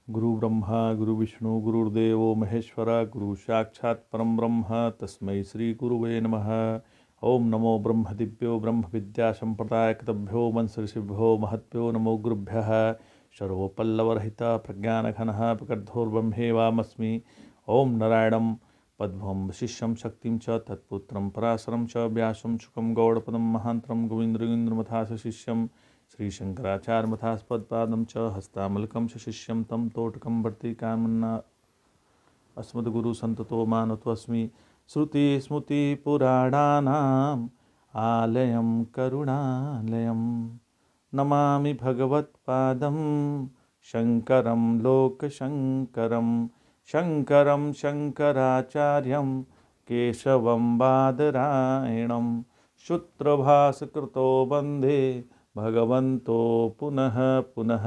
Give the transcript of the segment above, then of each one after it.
गुरु ब्रह्मा गुरु विष्णु गुरुर्देवो महेश्वर गुरु साक्षात् परम ब्रह्म तस्मै श्री गुरुवे नमः। ओम नमो ब्रह्म दिव्यो ब्रह्म विद्या संप्रदायकतभ्यो वंशऋषिभ्यो महत्भ्यो नमो गुरुभ्यः। सर्वोपल्लवरहित प्रज्ञानघनः प्रकटधोर्ब्रह्मेवामस्मि। ओम नारायणं पद्मं शिष्यं शक्तिं च तत्पुत्रं पराशरं च व्यासं शुकं गौडपदं महान्तरं गोविन्दोगीन्द्रमथास शिष्यं श्रीशंकराचार्यमथास्पदपादं च हस्तामलकं च शिष्यं तं तोटकं वर्तिकामन्ना अस्मद्गुरुसन्ततो मानतोऽस्मि। श्रुतिस्मृतिपुराणानाम् आलयं करुणालयं नमामि भगवत्पादं शङ्करं लोकशङ्करं। शङ्करं शङ्कराचार्यं केशवं बादरायणं सूत्रभास्कृतो वन्दे भगवन्तो पुनः पुनः।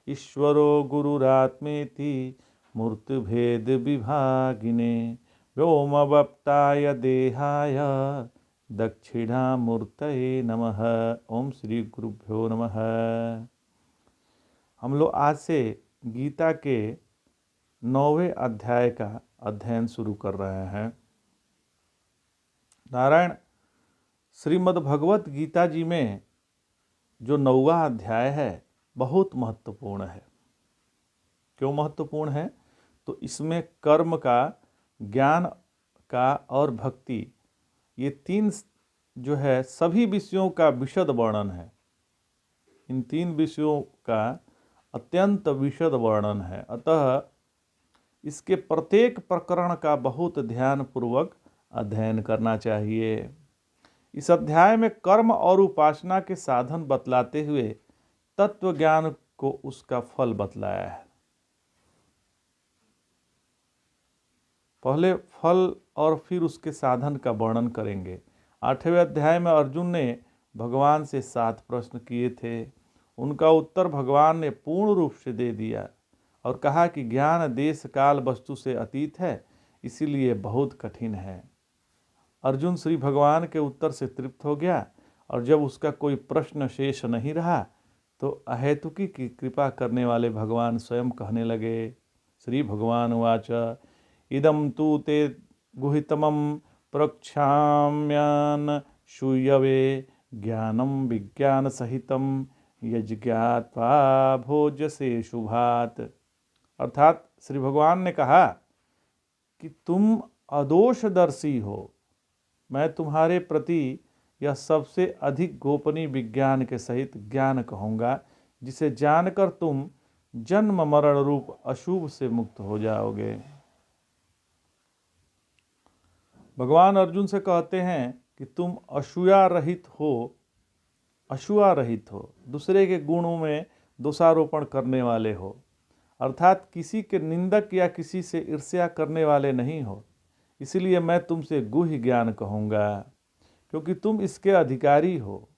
ईश्वरो गुरुरात्मेति मूर्तिभेदविभागिने व्योमवप्ताय देहाय दक्षिणामूर्तये नमः। ओम श्री गुरुभ्यो नमः। हम लोग आज से गीता के 9वें अध्याय का अध्ययन शुरू कर रहे हैं। नारायण श्रीमद् भगवत गीता जी में जो 9वां अध्याय है बहुत महत्वपूर्ण है। क्यों महत्वपूर्ण है? तो इसमें कर्म का, ज्ञान का और भक्ति, ये तीन जो है सभी विषयों का विशद वर्णन है। इन तीन विषयों का अत्यंत विशद वर्णन है। अतः इसके प्रत्येक प्रकरण का बहुत ध्यानपूर्वक अध्ययन करना चाहिए। इस अध्याय में कर्म और उपासना के साधन बतलाते हुए तत्व ज्ञान को उसका फल बतलाया है। पहले फल और फिर उसके साधन का वर्णन करेंगे। 8वें अध्याय में अर्जुन ने भगवान से 7 प्रश्न किए थे। उनका उत्तर भगवान ने पूर्ण रूप से दे दिया और कहा कि ज्ञान देश काल वस्तु से अतीत है, इसीलिए बहुत कठिन है। अर्जुन श्री भगवान के उत्तर से तृप्त हो गया और जब उसका कोई प्रश्न शेष नहीं रहा तो अहेतुकी की कृपा करने वाले भगवान स्वयं कहने लगे। श्री भगवान उवाच इदं तु ते गुहितमं प्रक्षाम्यान् शूयवे ज्ञानं विज्ञानसहितं यज्ञात्वा भोज्यसे शुभात्। अर्थात श्री भगवान ने कहा कि तुम अदोषदर्शी हो। मैं तुम्हारे प्रति यह सबसे अधिक गोपनीय विज्ञान के सहित ज्ञान कहूँगा, जिसे जानकर तुम जन्म मरण रूप अशुभ से मुक्त हो जाओगे। भगवान अर्जुन से कहते हैं कि तुम असूया रहित हो, दूसरे के गुणों में दोषारोपण करने वाले हो, अर्थात किसी के निंदक या किसी से ईर्ष्या करने वाले नहीं हो। इसलिए मैं तुमसे गुह्य ज्ञान कहूँगा, क्योंकि तुम इसके अधिकारी हो।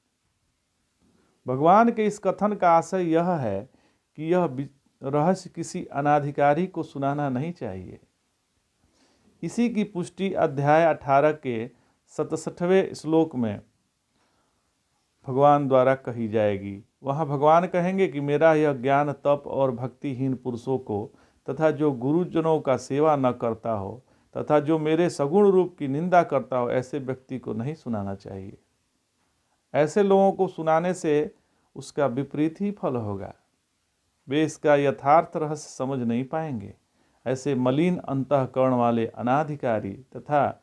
भगवान के इस कथन का आशय यह है कि यह रहस्य किसी अनाधिकारी को सुनाना नहीं चाहिए। इसी की पुष्टि अध्याय 18 के 67वें श्लोक में भगवान द्वारा कही जाएगी। वहाँ भगवान कहेंगे कि मेरा यह ज्ञान तप और भक्तिहीन पुरुषों को तथा जो गुरुजनों का सेवा न करता हो तथा जो मेरे सगुण रूप की निंदा करता हो, ऐसे व्यक्ति को नहीं सुनाना चाहिए। ऐसे लोगों को सुनाने से उसका विपरीत ही फल होगा। वे इसका यथार्थ रहस्य समझ नहीं पाएंगे। ऐसे मलिन अंतःकरण वाले अनाधिकारी तथा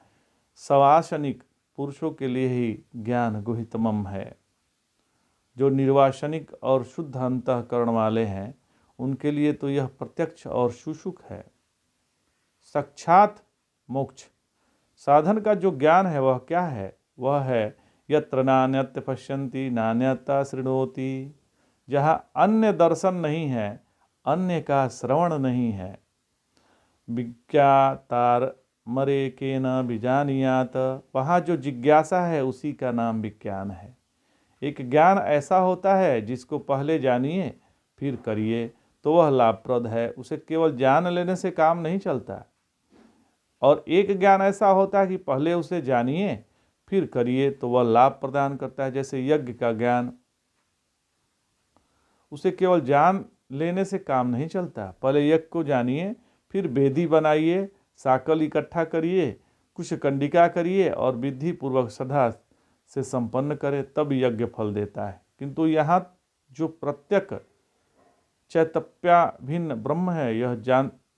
सवासनिक पुरुषों के लिए ही ज्ञान गुहितमम है। जो निर्वासनिक और शुद्ध अंतःकरण वाले हैं, उनके लिए तो यह प्रत्यक्ष और सुसुख है। साक्षात मोक्ष साधन का जो ज्ञान है वह क्या है? वह है यत्र नान्यत् पश्यन्ति नान्यथा शृणोति। जहाँ अन्य दर्शन नहीं है, अन्य का श्रवण नहीं है। विज्ञातार मरे के न विजानियात। वहाँ जो जिज्ञासा है उसी का नाम विज्ञान है। एक ज्ञान ऐसा होता है जिसको पहले जानिए फिर करिए तो वह लाभप्रद है। उसे केवल जान लेने से काम नहीं चलता। और एक ज्ञान ऐसा होता है कि पहले उसे जानिए फिर करिए तो वह लाभ प्रदान करता है। जैसे यज्ञ का ज्ञान, उसे केवल जान लेने से काम नहीं चलता। पहले यज्ञ को जानिए, फिर वेदी बनाइए, साकल इकट्ठा करिए, कुछ कंडिका करिए और विधि पूर्वक श्रद्धा से संपन्न करें, तब यज्ञ फल देता है। किंतु यहाँ जो प्रत्यक चैतन्याभिन्न ब्रह्म है, यह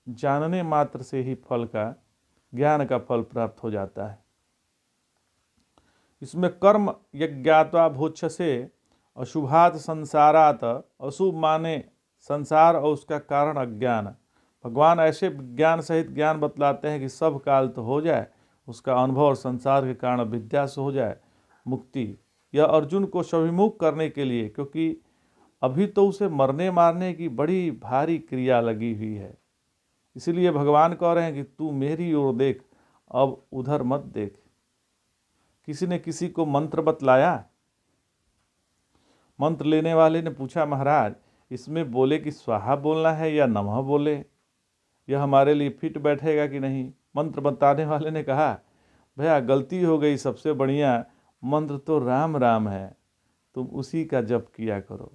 जानने मात्र से ही फल का, ज्ञान का फल प्राप्त हो जाता है। इसमें कर्म यज्ञात्वा भोक्षसे अशुभात संसारात, अशुभ माने संसार और उसका कारण अज्ञान। भगवान ऐसे ज्ञान सहित ज्ञान बतलाते हैं कि सब काल तो हो जाए, उसका अनुभव और संसार के कारण विद्या से हो जाए मुक्ति। यह अर्जुन को शविमुख करने के लिए, क्योंकि अभी तो उसे मरने मारने की बड़ी भारी क्रिया लगी हुई है। इसलिए भगवान कह रहे हैं कि तू मेरी ओर देख, अब उधर मत देख। किसी ने किसी को मंत्र बतलाया, मंत्र लेने वाले ने पूछा, महाराज इसमें बोले कि स्वाहा बोलना है या नमः बोले, यह हमारे लिए फिट बैठेगा कि नहीं। मंत्र बताने वाले ने कहा, भैया गलती हो गई, सबसे बढ़िया मंत्र तो राम राम है, तुम उसी का जप किया करो।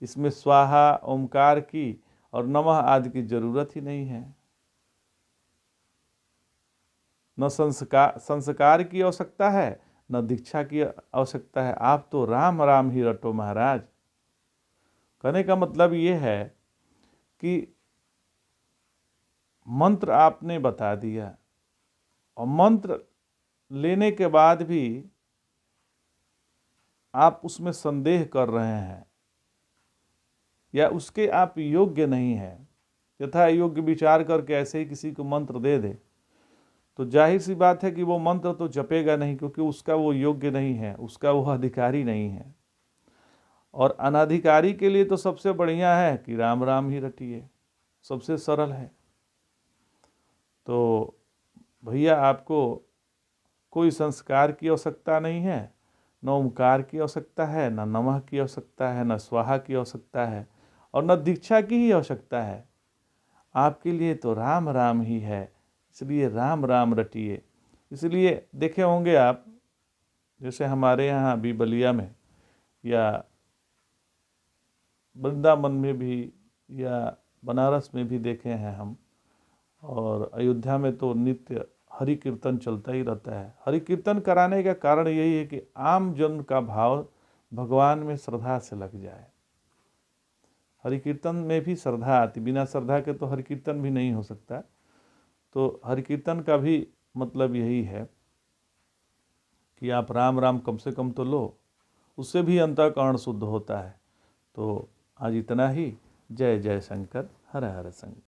इसमें स्वाहा ओमकार की और नमः आदि की जरूरत ही नहीं है। न संस्कार की आवश्यकता है, न दीक्षा की आवश्यकता है। आप तो राम राम ही रटो महाराज। कहने का मतलब ये है कि मंत्र आपने बता दिया और मंत्र लेने के बाद भी आप उसमें संदेह कर रहे हैं या उसके आप योग्य नहीं हैं, यथा योग्य विचार करके ऐसे ही किसी को मंत्र दे दे, तो जाहिर सी बात है कि वो मंत्र तो जपेगा नहीं, क्योंकि उसका वो योग्य नहीं है, उसका वो अधिकारी नहीं है। और अनाधिकारी के लिए तो सबसे बढ़िया है कि राम राम ही रटिए, सबसे सरल है। तो भैया आपको कोई संस्कार की आवश्यकता नहीं है, न ओमकार की आवश्यकता है, न नमः की आवश्यकता है, न स्वाहा की आवश्यकता है और न दीक्षा की ही आवश्यकता है। आपके लिए तो राम राम ही है, इसलिए राम राम रटिए। इसलिए देखे होंगे आप, जैसे हमारे यहाँ भी बलिया में या वृंदावन में भी या बनारस में भी देखे हैं हम, और अयोध्या में तो नित्य हरि कीर्तन चलता ही रहता है। हरि कीर्तन कराने का कारण यही है कि आम जन का भाव भगवान में श्रद्धा से लग जाए। हरि कीर्तन में भी श्रद्धा आती, बिना श्रद्धा के तो हरि कीर्तन भी नहीं हो सकता। तो हरि कीर्तन का भी मतलब यही है कि आप राम राम कम से कम तो लो, उससे भी अंतःकरण शुद्ध होता है। तो आज इतना ही। जय जय शंकर, हर हर शंकर।